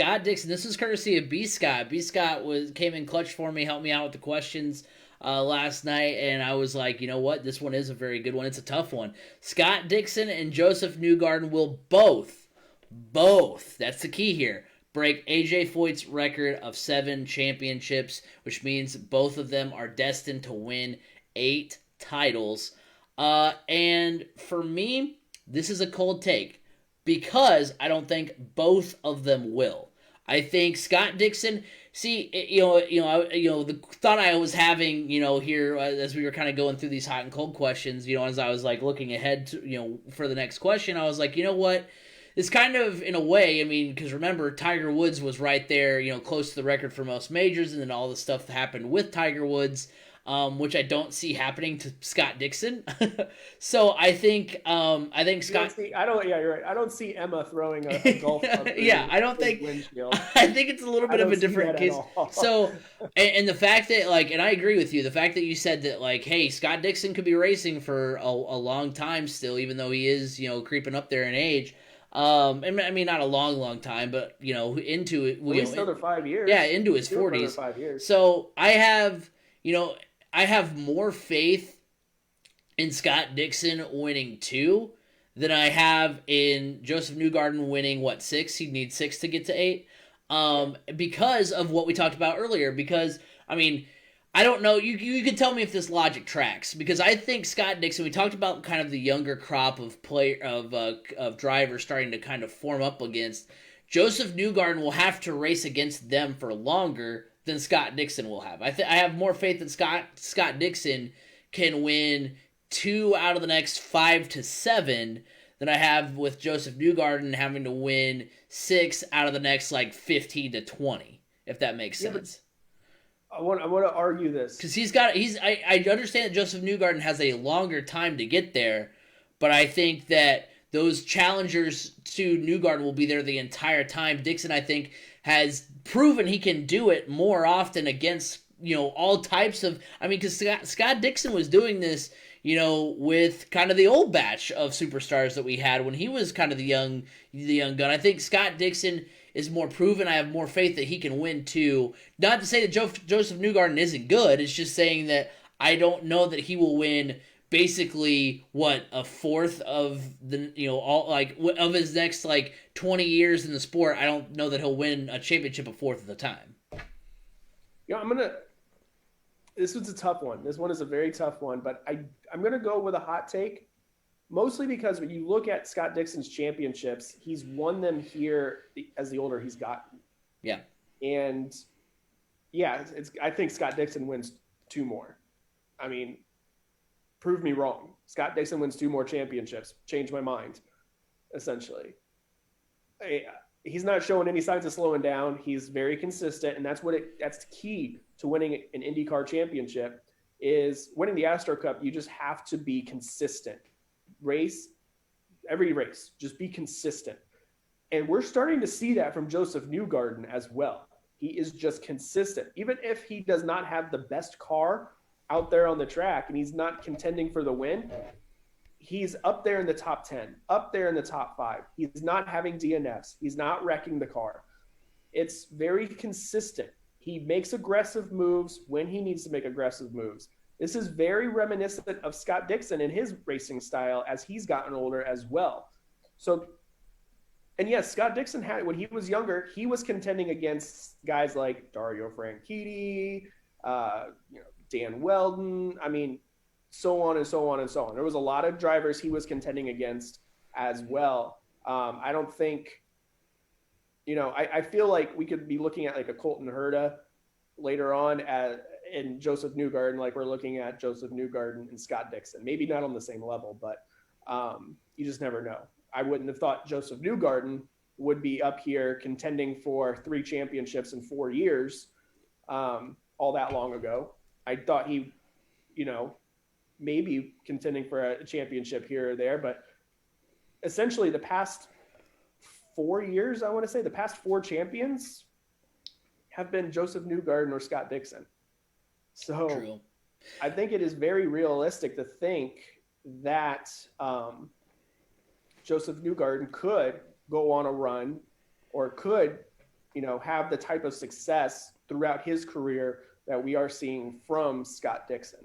Scott Dixon. This is courtesy of B Scott. B Scott came in clutch for me, helped me out with the questions last night, and I was like, you know what? This one is a very good one. It's a tough one. Scott Dixon and Josef Newgarden will both. That's the key here. Break AJ Foyt's record of 7 championships, which means both of them are destined to win 8 titles. And for me, this is a cold take because I don't think both of them will. I think Scott Dixon. See, the thought I was having, here as we were kind of going through these hot and cold questions, as I was like looking ahead to, for the next question, I was like, you know what? It's kind of, in a way, I mean, because remember, Tiger Woods was right there, close to the record for most majors, and then all the stuff that happened with Tiger Woods, which I don't see happening to Scott Dixon. So I think Scott. Yeah, you're right. I don't see Emma throwing a golf club. Yeah, I don't think. Windshield. I think it's a little bit of a different case. So, and the fact that and I agree with you. The fact that you said that hey, Scott Dixon could be racing for a long time still, even though he is creeping up there in age. I mean, not a long time, but into it. At least another 5 years. Yeah, into his 40s. 5 years. So I have more faith in Scott Dixon winning 2 than I have in Josef Newgarden winning 6. He'd need 6 to get to 8. Because of what we talked about earlier. Because I mean, I don't know. You can tell me if this logic tracks, because I think Scott Dixon. We talked about kind of the younger crop of drivers starting to kind of form up against. Josef Newgarden will have to race against them for longer than Scott Dixon will have. I have more faith that Scott Dixon can win 2 out of the next 5 to 7 than I have with Josef Newgarden having to win 6 out of the next 15 to 20. If that makes sense. I want to argue this because I understand that Josef Newgarden has a longer time to get there, but I think that those challengers to Newgarden will be there the entire time. Dixon, I think, has proven he can do it more often against all types of. I mean, because Scott Dixon was doing this, with kind of the old batch of superstars that we had when he was kind of the young gun. I think Scott Dixon is more proven. I have more faith that he can win 2. Not to say that Josef Newgarden isn't good. It's just saying that I don't know that he will win basically a fourth of the of his next 20 years in the sport. I don't know that he'll win a championship a fourth of the time. This was a tough one. This one is a very tough one, but I'm gonna go with a hot take. Mostly because when you look at Scott Dixon's championships, he's won them here as the older he's gotten. Yeah. And yeah, I think Scott Dixon wins 2 more. I mean, prove me wrong. Scott Dixon wins 2 more championships. Change my mind, essentially. He's not showing any signs of slowing down. He's very consistent, and that's the key to winning an IndyCar championship is winning the Astro Cup. You just have to be consistent. Every race, just be consistent. And we're starting to see that from Josef Newgarden as well. He is just consistent. Even if he does not have the best car out there on the track and he's not contending for the win, he's up there in the top 10, up there in the top 5. He's not having DNFs. He's not wrecking the car. It's very consistent. He makes aggressive moves when he needs to make aggressive moves. This is very reminiscent of Scott Dixon and his racing style as he's gotten older as well. So, and yes, Scott Dixon when he was younger, he was contending against guys like Dario Franchitti, Dan Weldon. I mean, so on and so on and so on. There was a lot of drivers he was contending against as well. I don't think, I feel like we could be looking at a Colton Herta later on in Josef Newgarden, like we're looking at Josef Newgarden and Scott Dixon. Maybe not on the same level, but you just never know. I wouldn't have thought Josef Newgarden would be up here contending for 3 championships in 4 years all that long ago. I thought he, maybe contending for a championship here or there, but essentially the past 4 years, I want to say, the past 4 champions have been Josef Newgarden or Scott Dixon. So true. I think it is very realistic to think that Josef Newgarden could go on a run or could have the type of success throughout his career that we are seeing from Scott Dixon.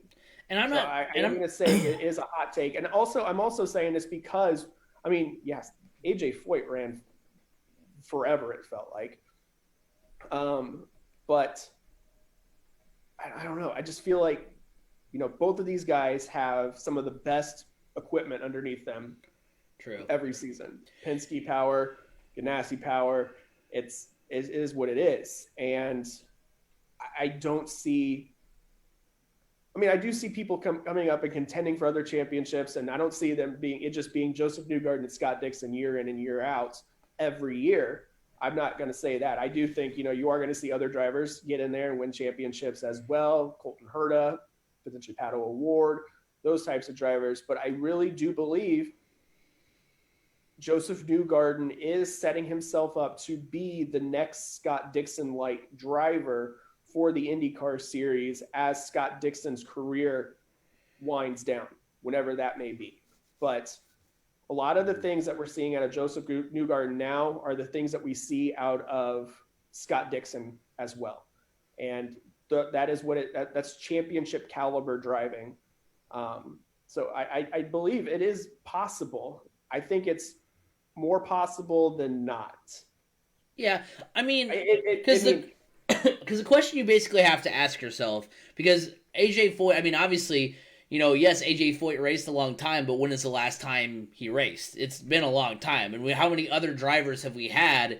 And I'm So not. I And am I'm. going to say it is a hot take. And I'm also saying this because, yes, AJ Foyt ran forever, it felt like. But I don't know. I just feel like, both of these guys have some of the best equipment underneath them. True. Every season. Penske power, Ganassi power. It is what it is. And I don't see. I do see people coming up and contending for other championships, and I don't see them being Josef Newgarden and Scott Dixon year in and year out every year. I'm not going to say that. I do think, you are going to see other drivers get in there and win championships as well. Colton Herta, potentially Pato O'Ward, those types of drivers. But I really do believe Josef Newgarden is setting himself up to be the next Scott Dixon-like driver for the IndyCar series as Scott Dixon's career winds down, whenever that may be. But a lot of the things that we're seeing out of Josef Newgarden now are the things that we see out of Scott Dixon as well. And that is that's championship caliber driving. So I believe it is possible. I think it's more possible than not. Yeah, because the question you basically have to ask yourself, because AJ Foyt, obviously, yes, AJ Foyt raced a long time, but when is the last time he raced? It's been a long time. And how many other drivers have we had,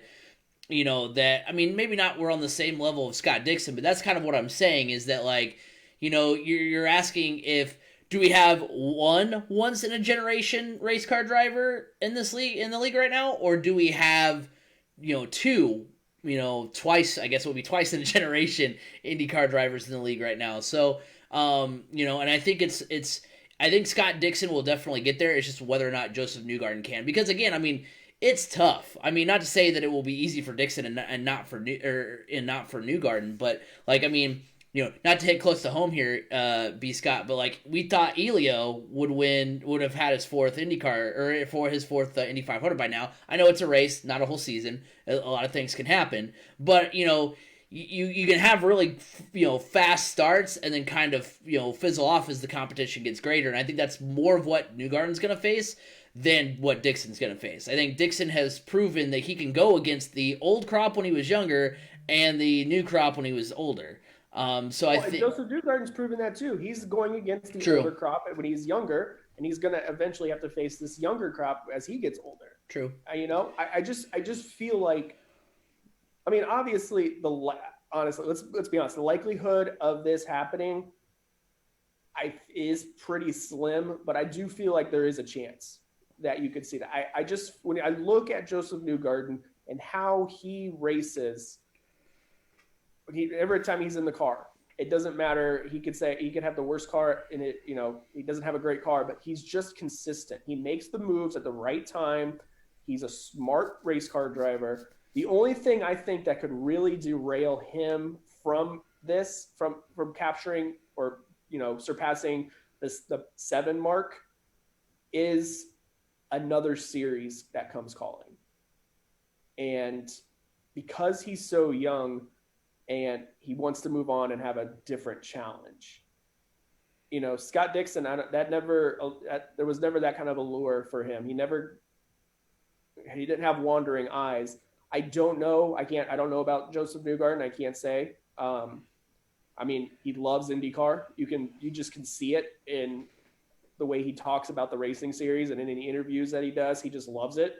that, maybe not we're on the same level of Scott Dixon, but that's kind of what I'm saying is that, like, you're asking do we have one once in a generation race car driver in the league right now, or do we have, two, twice, I guess it would be twice in a generation IndyCar drivers in the league right now. So, and I think I think Scott Dixon will definitely get there. It's just whether or not Josef Newgarden can, because again, it's tough. Not to say that it will be easy for Dixon and not for Newgarden, but like, not to hit close to home here, B. Scott, but like we thought Elio would have had his fourth IndyCar or for his fourth Indy 500 by now. I know it's a race, not a whole season. A lot of things can happen, but you can have really fast starts and then kind of fizzle off as the competition gets greater. And I think that's more of what Newgarden's going to face than what Dixon's going to face. I think Dixon has proven that he can go against the old crop when he was younger and the new crop when he was older. I think Josef Newgarden's proven that too. He's going against the older crop when he's younger, and he's going to eventually have to face this younger crop as he gets older. True. I just feel like, obviously honestly, let's be honest. The likelihood of this happening, is pretty slim, but I do feel like there is a chance that you could see that. When I look at Josef Newgarden and how he races. Every time he's in the car, it doesn't matter. He could have the worst car in it. He doesn't have a great car, but he's just consistent. He makes the moves at the right time. He's a smart race car driver. The only thing I think that could really derail him from capturing or, surpassing the 7 mark is another series that comes calling. And because he's so young, and he wants to move on and have a different challenge. Scott Dixon, there was never that kind of allure for him. He didn't have wandering eyes. I don't know. I don't know about Josef Newgarden. I can't say. He loves IndyCar. You just can see it in the way he talks about the racing series and in any interviews that he does. He just loves it.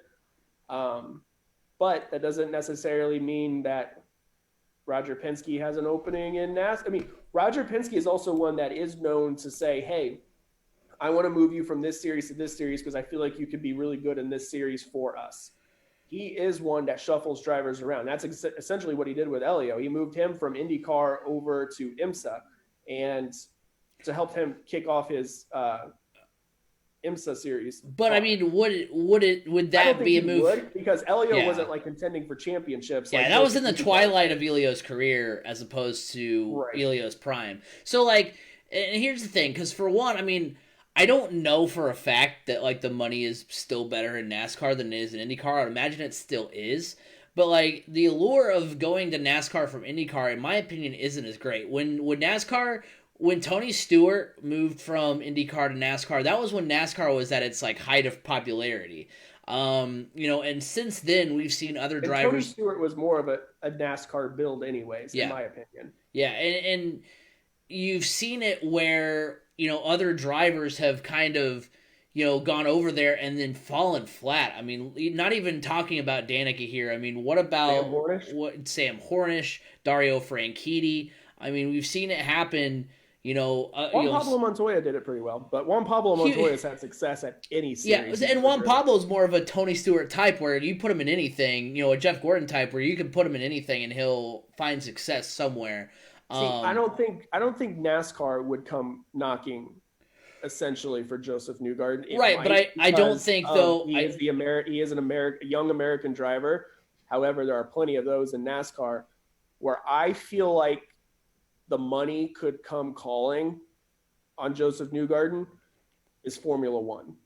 But that doesn't necessarily mean that Roger Penske has an opening in NASCAR. Roger Penske is also one that is known to say, hey, I want to move you from this series to this series because I feel like you could be really good in this series for us. He is one that shuffles drivers around. That's essentially what he did with Elio. He moved him from IndyCar over to IMSA and to help him kick off his IMSA series. But would that be a move? Because Elio wasn't like contending for championships. Yeah, that was in the twilight of Elio's career as opposed to Elio's prime. So and here's the thing, because for one, I don't know for a fact that like the money is still better in NASCAR than it is in IndyCar. I'd imagine it still is, But like the allure of going to NASCAR from IndyCar, in my opinion, isn't as great. When Tony Stewart moved from IndyCar to NASCAR, that was when NASCAR was at its like height of popularity. And since then we've seen other And Tony drivers. Stewart was more of a NASCAR build, anyways, in Yeah, my opinion. yeah, and you've seen it where other drivers have kind of gone over there and then fallen flat. I mean, not even talking about Danica here. I mean, what Sam about Hornish. Sam Hornish, Dario Franchitti? I mean, we've seen it happen. Juan Pablo Montoya did it pretty well, but Juan Pablo Montoya's had success at any series. Yeah, and Juan Pablo's more of a Tony Stewart type where you put him in anything, a Jeff Gordon type where you can put him in anything and he'll find success somewhere. See, I don't think NASCAR would come knocking essentially for Josef Newgarden. Right, but I don't think though he is a young American driver. However, there are plenty of those in NASCAR where I feel like the money could come calling on Josef Newgarden is Formula One.